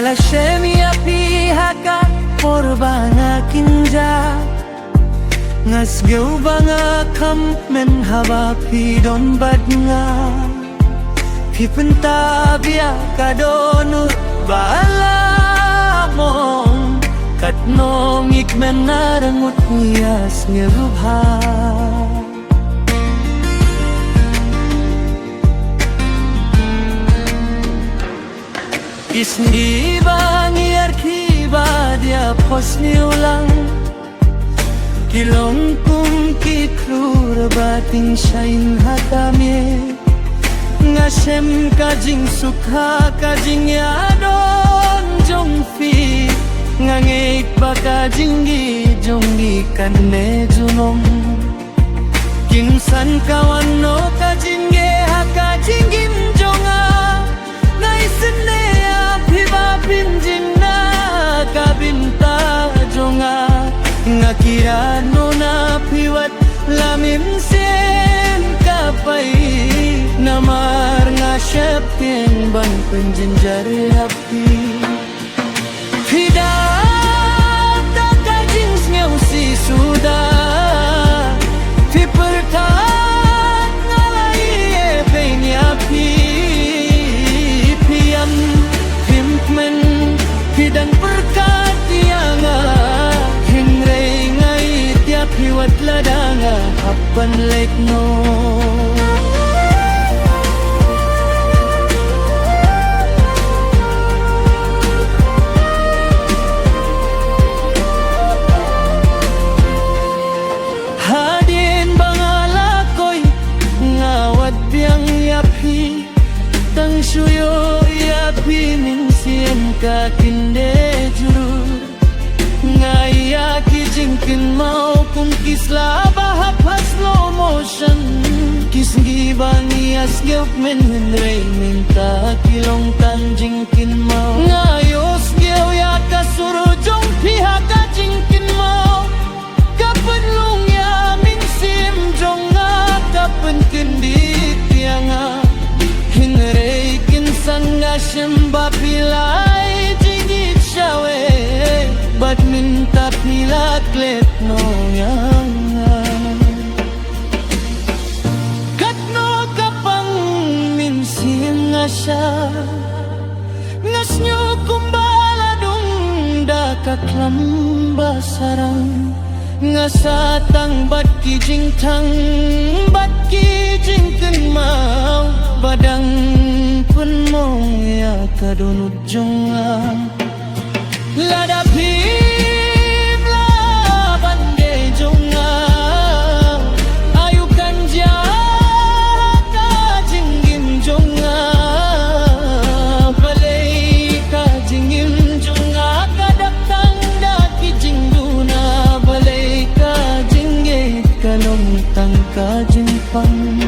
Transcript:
Ngalashemi pihaka porbanga kinja Ngasgeu banga kam men haba pidon badnga Pipenta bia kadonu balamong Katnong ikmen narangut nias ngerubha Isni bangi arkiba dia posni ulang Kilong kum kiklur bating shain hatame Ngasem kajing sukha kajing yadon jongfi Ngangik baka jinggi jonggi kanne junom Kinsan kawan no kajingge haka jinggim jonga Naisene Piba pinjina kabinta jonga Ngakira nona piwat lamim sen kapai Namar ngasyap ken ban penjenjari api Pida taka jings ngau si sudah Pipertat ngalai epenya api Piam men hidang perkat tianga Hingray ngay tiap hiwat ladanga Hapan lek no Hadin bangalakoy ngawat biang yapi Tang suyo yapi minsien ka kinde juru Ngaya kijingkin mau kung kisla bahap ha slow motion Kisngi bangi asgyop men hinray minta kilong tanjingkin mau Ngayos gyaw ya kasurujong piha kajingkin mau Kapan lung ya minsim jong nga kapan kindik tianga Hinray kinsan nga shimba pilay jigit shawe Bat minta pilaklet no yanga Katno kapang minsin nga siya Ngas nyo kumbaladong dakaklam basarang Nga satang bat kijingtang bat kijingken mau Badang pun mong ya kadunut jonga Ladapim la bande jonga Ayukan jaka jinggim jonga Balay ka jinggim jonga Kadaptang daki jingduna Balay ka jinggit kanong tangka jingpang